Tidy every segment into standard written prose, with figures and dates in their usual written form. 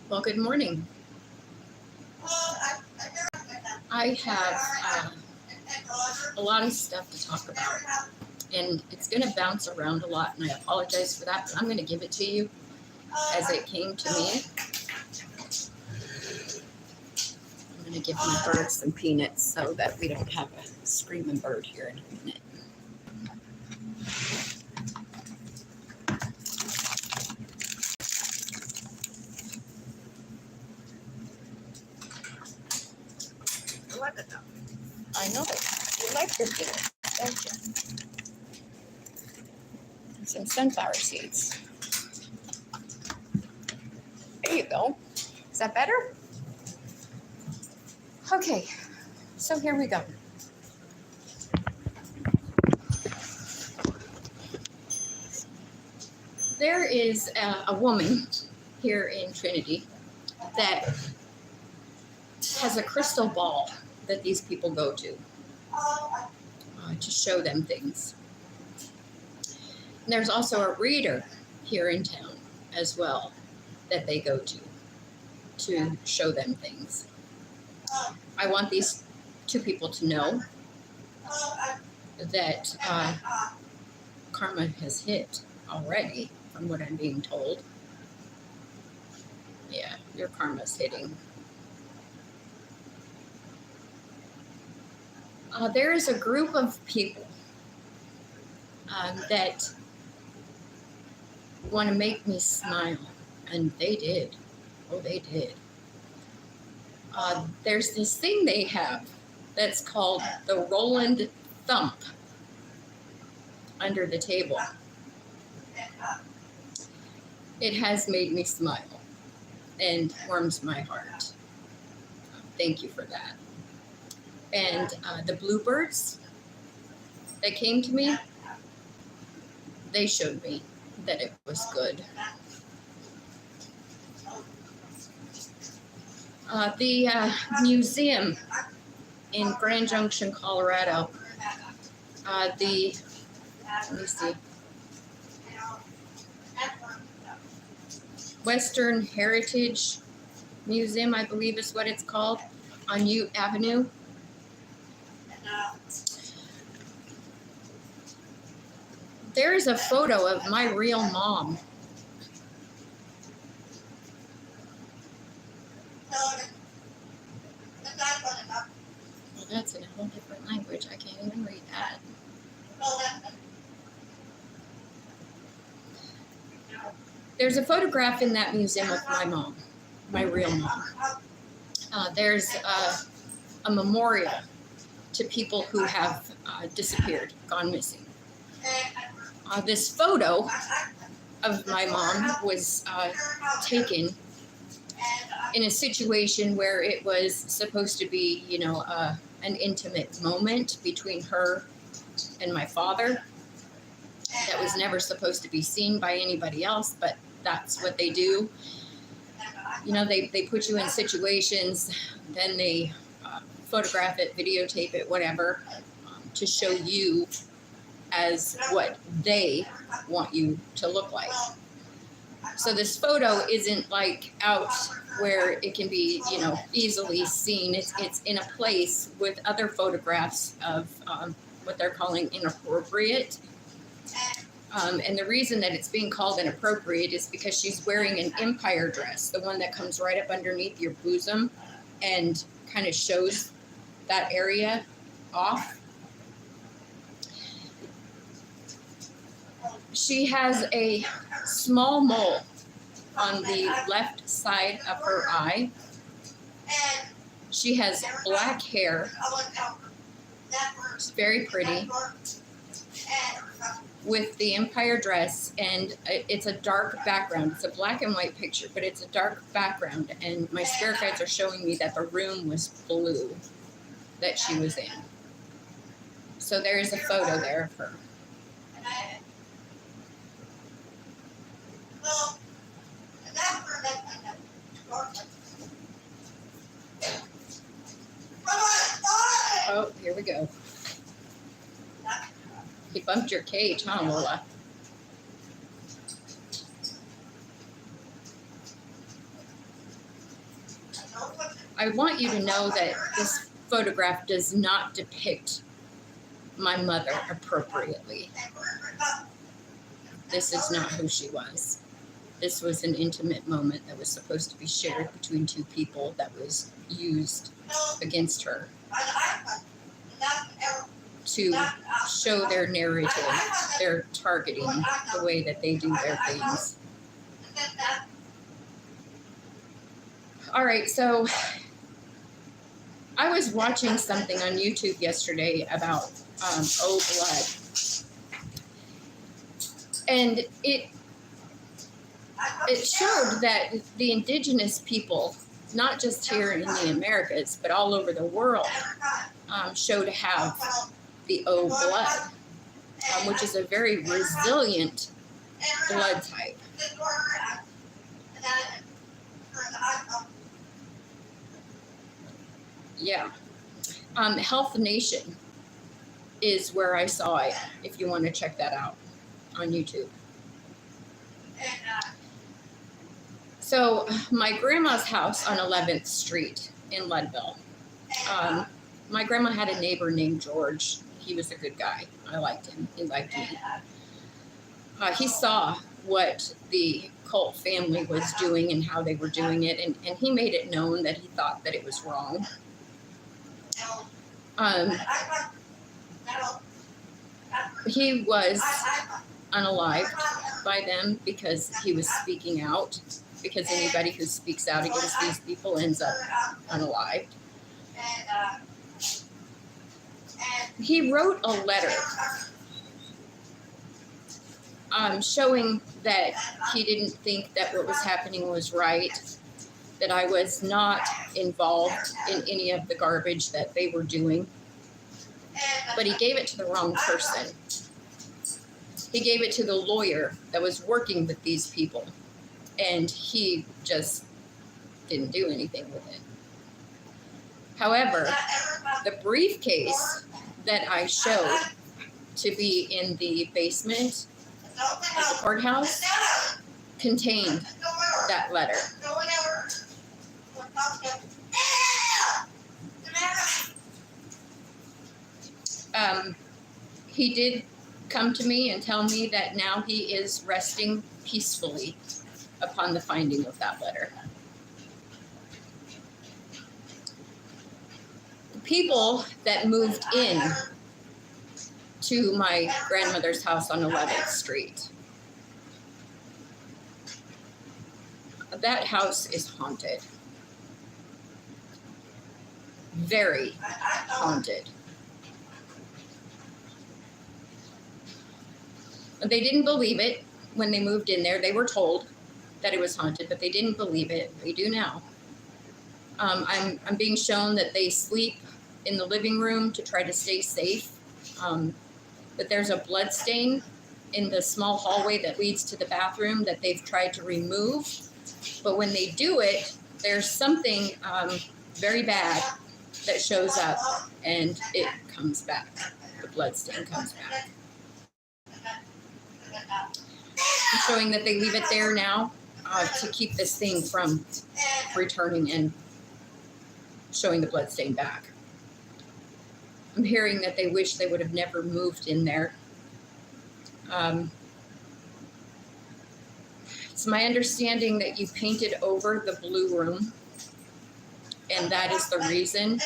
Well, good morning. I have a lot of stuff to talk about, and it's going to bounce around a lot, and I apologize for that, but I'm going to give it to you as it came to me. I'm going to give my bird some peanuts so that we don't have a screaming bird here in a minute. I know that you like your peanuts, don't you? And some sunflower seeds. There you go. Is that better? Okay, so here we go. There is a woman here in Trinity that has a crystal ball that these people go to show them things. And there's also a reader here in town as well that they go to show them things. I want these two people to know that karma has hit already, from what I'm being told. Yeah, your karma's hitting. There is a group of people that want to make me smile, and they did. Oh, they did. There's this thing they have that's called the Roland Thump under the table. It has made me smile and warms my heart. Thank you for that. And the bluebirds that came to me, they showed me that it was good. The museum in Grand Junction, Colorado, let me see, Western Heritage Museum, I believe is what it's called, on Ute Avenue. There is a photo of my real mom. Well, that's in a whole different language. I can't even read that. There's a photograph in that museum of my mom, my real mom. There's a memorial to people who have disappeared, gone missing. This photo of my mom was taken in a situation where it was supposed to be, an intimate moment between her and my father that was never supposed to be seen by anybody else, but that's what they do. They put you in situations, then they photograph it, videotape it, whatever, to show you as what they want you to look like. So this photo isn't like out where it can be, easily seen. It's in a place with other photographs of what they're calling inappropriate. And the reason that it's being called inappropriate is because she's wearing an empire dress, the one that comes right up underneath your bosom and kind of shows that area off. She has a small mole on the left side of her eye. She has black hair. She's very pretty with the empire dress, and it's a dark background. It's a black and white picture, but it's a dark background, and my spirit guides are showing me that the room was blue that she was in. So there is a photo there of her. Oh, here we go. He bumped your cage, huh, Lola? I want you to know that this photograph does not depict my mother appropriately. This is not who she was. This was an intimate moment that was supposed to be shared between two people that was used against her to show their narrative, their targeting, the way that they do their things. All right, so I was watching something on YouTube yesterday about O Blood. And it showed that the indigenous people, not just here in the Americas, but all over the world, show to have the O blood, which is a very resilient blood type. Yeah. Health Nation is where I saw it, if you want to check that out on YouTube. So my grandma's house on 11th Street in Leadville. My grandma had a neighbor named George. He was a good guy. I liked him. He liked me. He saw what the cult family was doing and how they were doing it, and he made it known that he thought that it was wrong. He was unalived by them because he was speaking out, because anybody who speaks out against these people ends up unalived. He wrote a letter showing that he didn't think that what was happening was right, that I was not involved in any of the garbage that they were doing. But he gave it to the wrong person. He gave it to the lawyer that was working with these people, and he just didn't do anything with it. However, the briefcase that I showed to be in the basement of the courthouse contained that letter. He did come to me and tell me that now he is resting peacefully upon the finding of that letter. The people that moved in to my grandmother's house on 11th Street, that house is haunted. Very haunted. They didn't believe it when they moved in there. They were told that it was haunted, but they didn't believe it. They do now. I'm being shown that they sleep in the living room to try to stay safe. But there's a blood stain in the small hallway that leads to the bathroom that they've tried to remove. But when they do it, there's something very bad that shows up, and it comes back. The blood stain comes back. I'm showing that they leave it there now to keep this thing from returning and showing the blood stain back. I'm hearing that they wish they would have never moved in there. It's my understanding that you painted over the blue room, and that is the reason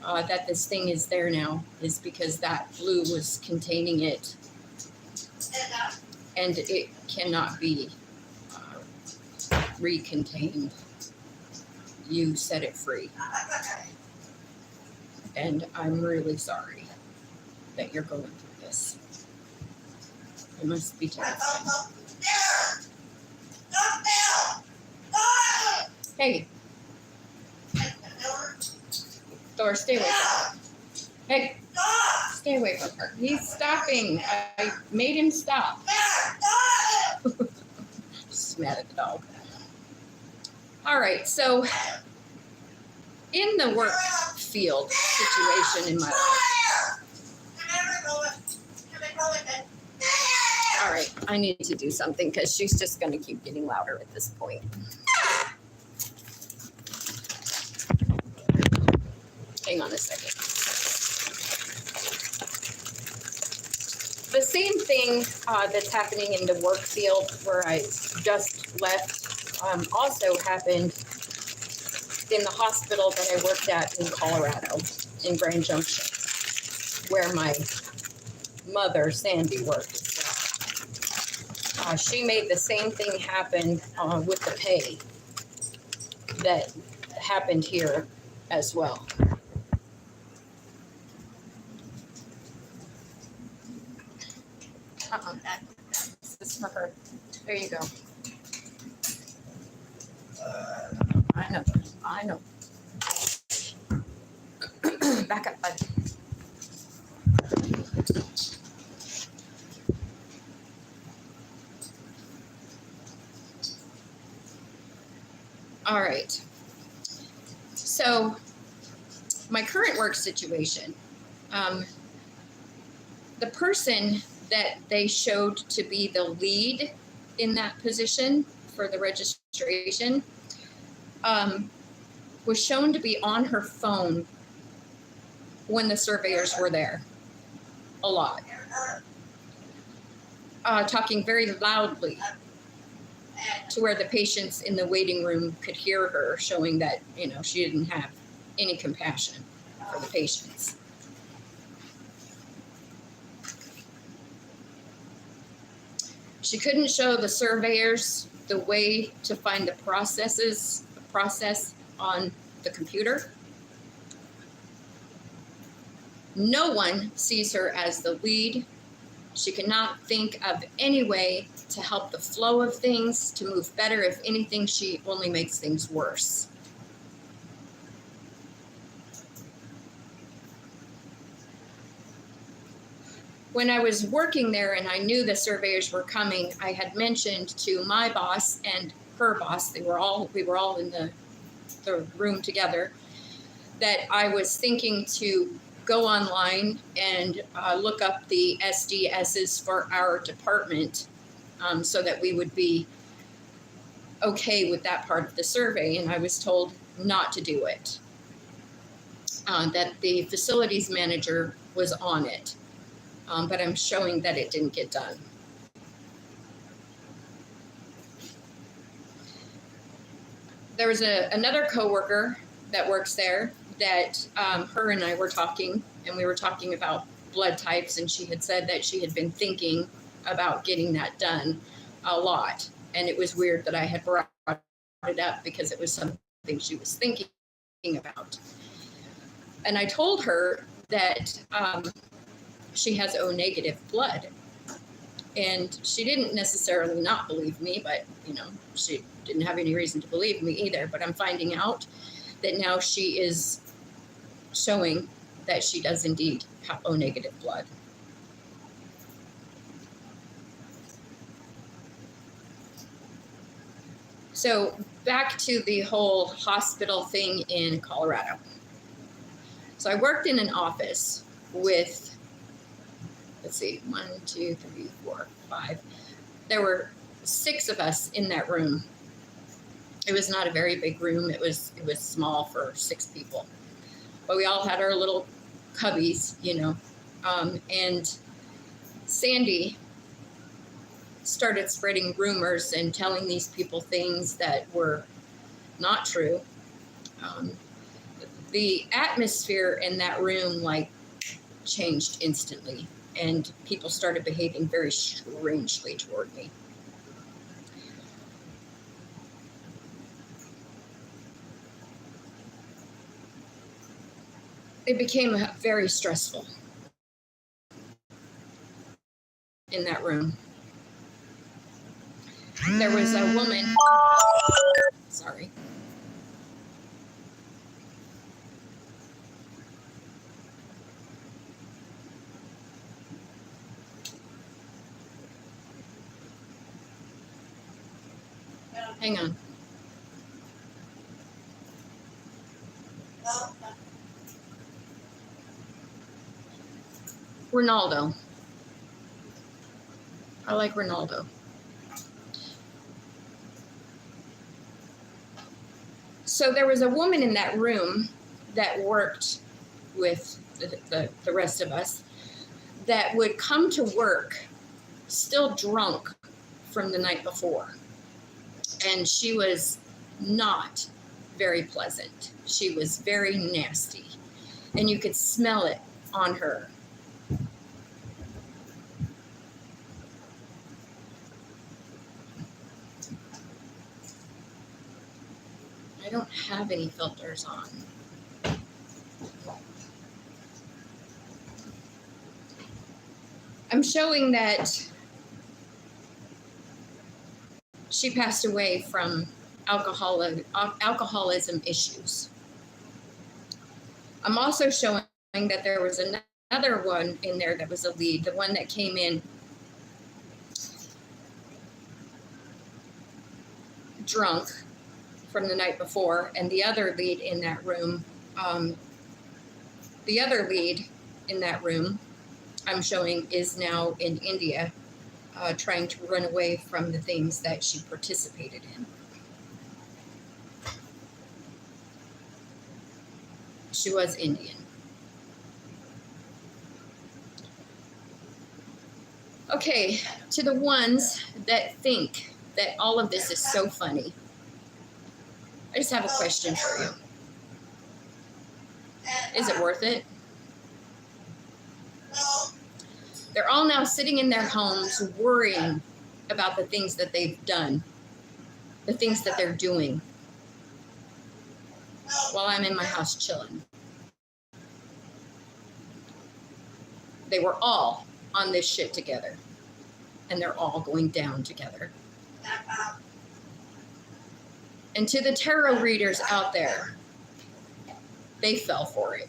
that this thing is there now, is because that blue was containing it, and it cannot be recontained. You set it free. And I'm really sorry that you're going through this. It must be terrifying. Hey. Thor, stay away from her. Hey. Stay away from her. He's stopping. I made him stop. Just mad at the dog. All right, so in the work field situation in my life. All right, I need to do something because she's just going to keep getting louder at this point. Hang on a second. The same thing that's happening in the work field where I just left also happened in the hospital that I worked at in Colorado, in Grand Junction, where my mother, Sandy, worked as well. She made the same thing happen with the pay that happened here as well. This is for her. There you go. I know. Back up, bud. All right. So my current work situation, the person that they showed to be the lead in that position for the registration was shown to be on her phone when the surveyors were there, a lot, talking very loudly to where the patients in the waiting room could hear her, showing that, she didn't have any compassion for the patients. She couldn't show the surveyors the way to find the process on the computer. No one sees her as the lead. She cannot think of any way to help the flow of things, to move better. If anything, she only makes things worse. When I was working there and I knew the surveyors were coming, I had mentioned to my boss and her boss, we were all in the room together, that I was thinking to go online and look up the SDSs for our department so that we would be okay with that part of the survey. And I was told not to do it, that the facilities manager was on it. But I'm showing that it didn't get done. There was another coworker that works there that her and I were talking, and we were talking about blood types, and she had said that she had been thinking about getting that done a lot. And it was weird that I had brought it up because it was something she was thinking about. And I told her that she has O negative blood. And she didn't necessarily not believe me, but, she didn't have any reason to believe me either. But I'm finding out that now she is showing that she does indeed have O negative blood. So back to the whole hospital thing in Colorado. So I worked in an office with, let's see, 1, 2, 3, 4, 5. There were 6 of us in that room. It was not a very big room. It was small for 6 people. But we all had our little cubbies, and Sandy started spreading rumors and telling these people things that were not true. The atmosphere in that room, changed instantly, and people started behaving very strangely toward me. It became very stressful in that room. There was a woman, sorry. Hang on. Ronaldo. I like Ronaldo. So there was a woman in that room that worked with the rest of us that would come to work still drunk from the night before. And she was not very pleasant. She was very nasty. And you could smell it on her. I don't have any filters on. I'm showing that she passed away from alcoholism issues. I'm also showing that there was another one in there that was a lead, the one that came in drunk from the night before, and the other lead in that room, I'm showing is now in India, trying to run away from the things that she participated in. She was Indian. Okay, to the ones that think that all of this is so funny, I just have a question for you. Is it worth it? They're all now sitting in their homes worrying about the things that they've done, the things that they're doing, while I'm in my house chilling. They were all on this shit together, and they're all going down together. And to the tarot readers out there, they fell for it.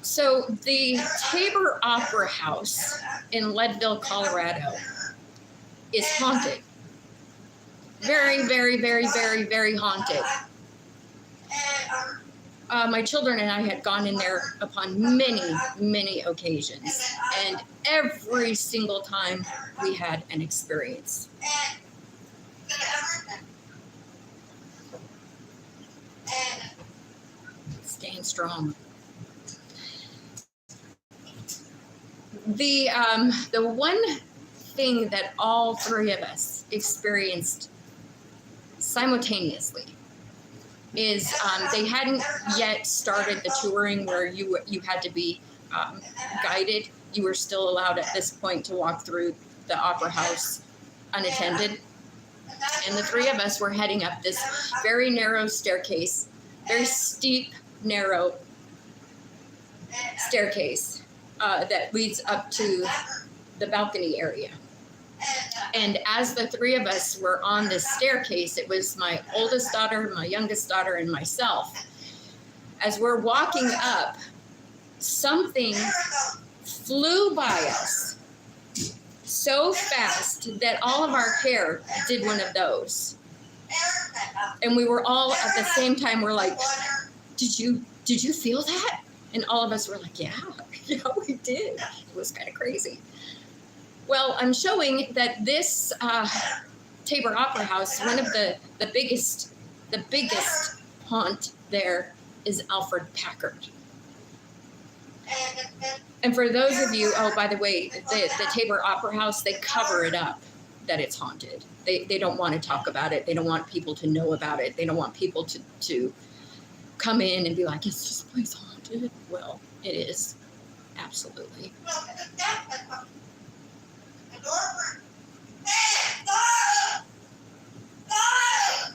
So the Tabor Opera House in Leadville, Colorado is haunted. Very, very, very, very, very haunted. My children and I had gone in there upon many, many occasions, and every single time we had an experience. Staying strong. The one thing that all three of us experienced simultaneously is they hadn't yet started the touring where you had to be guided. You were still allowed at this point to walk through the opera house unattended. And the three of us were heading up this very narrow staircase, very steep, narrow staircase that leads up to the balcony area. And as the three of us were on this staircase, it was my oldest daughter, my youngest daughter, and myself. As we're walking up, something flew by us so fast that all of our hair did one of those. And we were all at the same time, we're like, did you feel that? And all of us were like, yeah, we did. It was kind of crazy. Well, I'm showing that this Tabor Opera House, one of the biggest haunt there is Alfred Packard. And for those of you, oh, by the way, the Tabor Opera House, they cover it up that it's haunted. They don't want to talk about it. They don't want people to know about it. They don't want people to come in and be like, is this place haunted? Well, it is. Absolutely.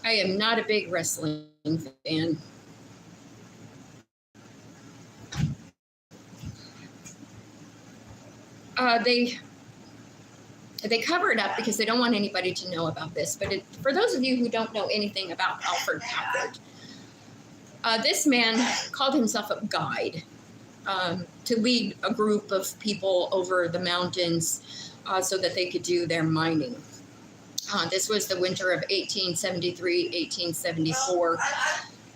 I am not a big wrestling fan. They cover it up because they don't want anybody to know about this. But for those of you who don't know anything about Alfred Packard, this man called himself a guide to lead a group of people over the mountains so that they could do their mining. This was the winter of 1873, 1874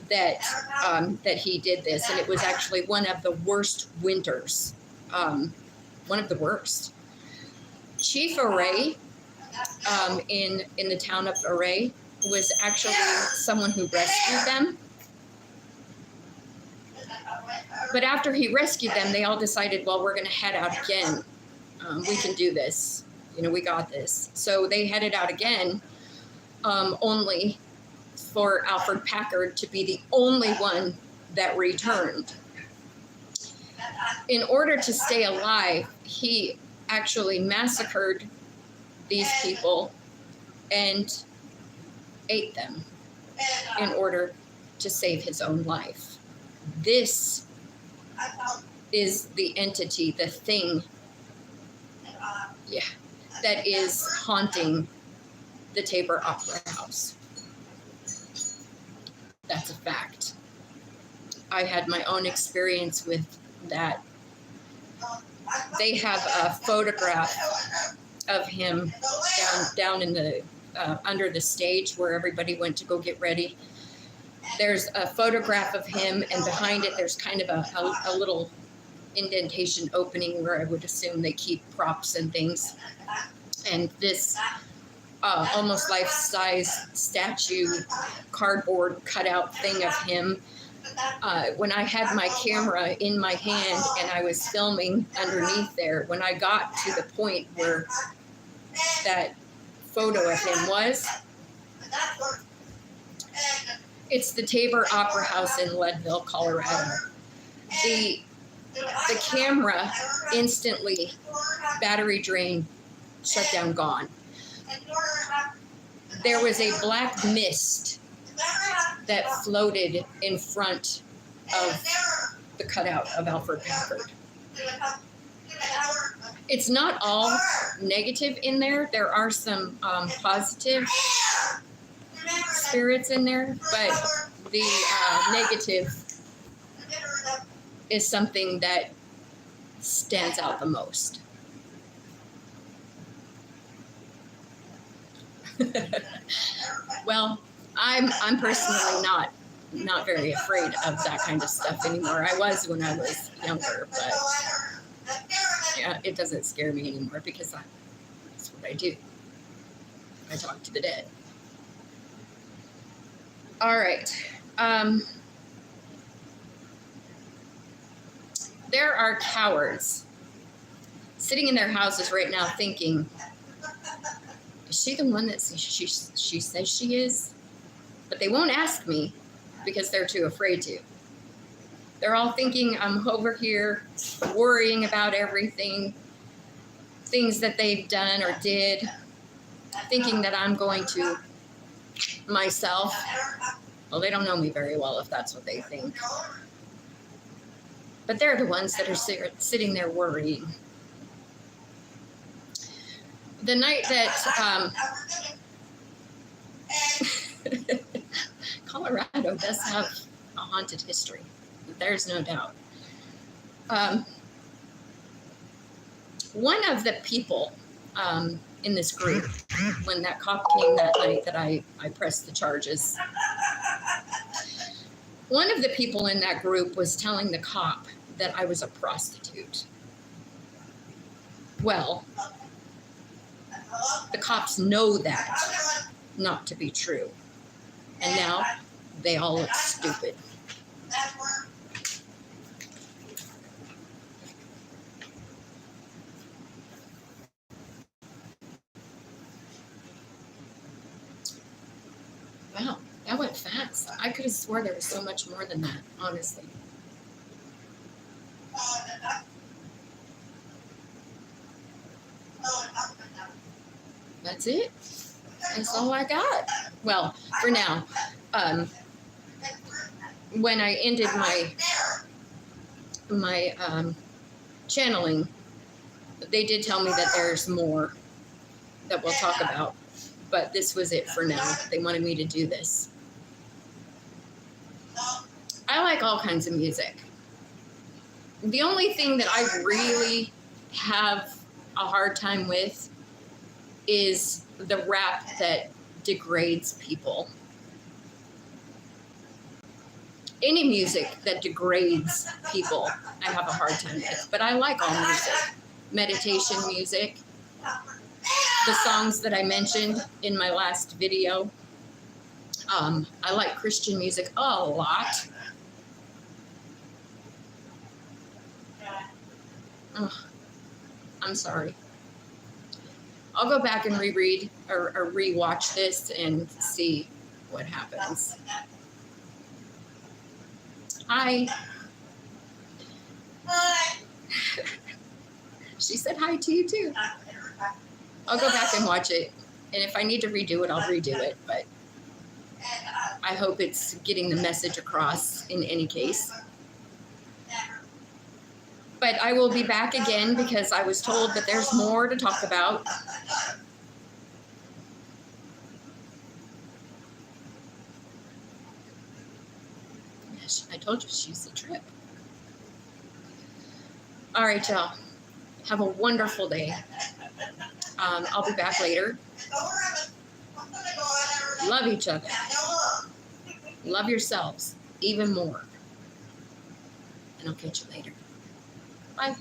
that he did this. And it was actually one of the worst winters, one of the worst. Chief Array in the town of Array was actually someone who rescued them. But after he rescued them, they all decided, well, we're going to head out again. We can do this. You know, we got this. So they headed out again, only for Alfred Packard to be the only one that returned. In order to stay alive, he actually massacred these people and ate them in order to save his own life. This is the entity, the thing, that is haunting the Tabor Opera House. That's a fact. I had my own experience with that. They have a photograph of him down in the under the stage where everybody went to go get ready. There's a photograph of him, and behind it there's kind of a little indentation opening where I would assume they keep props and things. And this almost life-size statue, cardboard cutout thing of him. When I had my camera in my hand and I was filming underneath there, when I got to the point where that photo of him was, it's the Tabor Opera House in Leadville, Colorado. The camera instantly, battery drain, shut down, gone. There was a black mist that floated in front of the cutout of Alfred Packard. It's not all negative in there. There are some positive spirits in there, but the negative is something that stands out the most. Well, I'm personally not very afraid of that kind of stuff anymore. I was when I was younger, but yeah, it doesn't scare me anymore because that's what I do. I talk to the dead. All right. There are cowards sitting in their houses right now thinking, is she the one that she says she is? But they won't ask me because they're too afraid to. They're all thinking I'm over here worrying about everything, things that they've done or did, thinking that I'm going to myself. Well, they don't know me very well if that's what they think. But they're the ones that are sitting there worrying. The night that Colorado does have a haunted history. There's no doubt. One of the people in this group, when that cop came that night that I pressed the charges, one of the people in that group was telling the cop that I was a prostitute. Well, the cops know that not to be true. And now they all look stupid. Wow, that went fast. I could have swore there was so much more than that, honestly. That's it. That's all I got. Well, for now. When I ended my channeling, they did tell me that there's more that we'll talk about, but this was it for now. They wanted me to do this. I like all kinds of music. The only thing that I really have a hard time with is the rap that degrades people. Any music that degrades people, I have a hard time with. But I like all music. Meditation music. The songs that I mentioned in my last video. I like Christian music a lot. Ugh, I'm sorry. I'll go back and reread or rewatch this and see what happens. Hi. She said hi to you too. I'll go back and watch it. And if I need to redo it, I'll redo it. But I hope it's getting the message across in any case. But I will be back again because I was told that there's more to talk about. I told you she's a trip. All right, y'all. Have a wonderful day. I'll be back later. Love each other. Love yourselves even more. And I'll catch you later. Bye.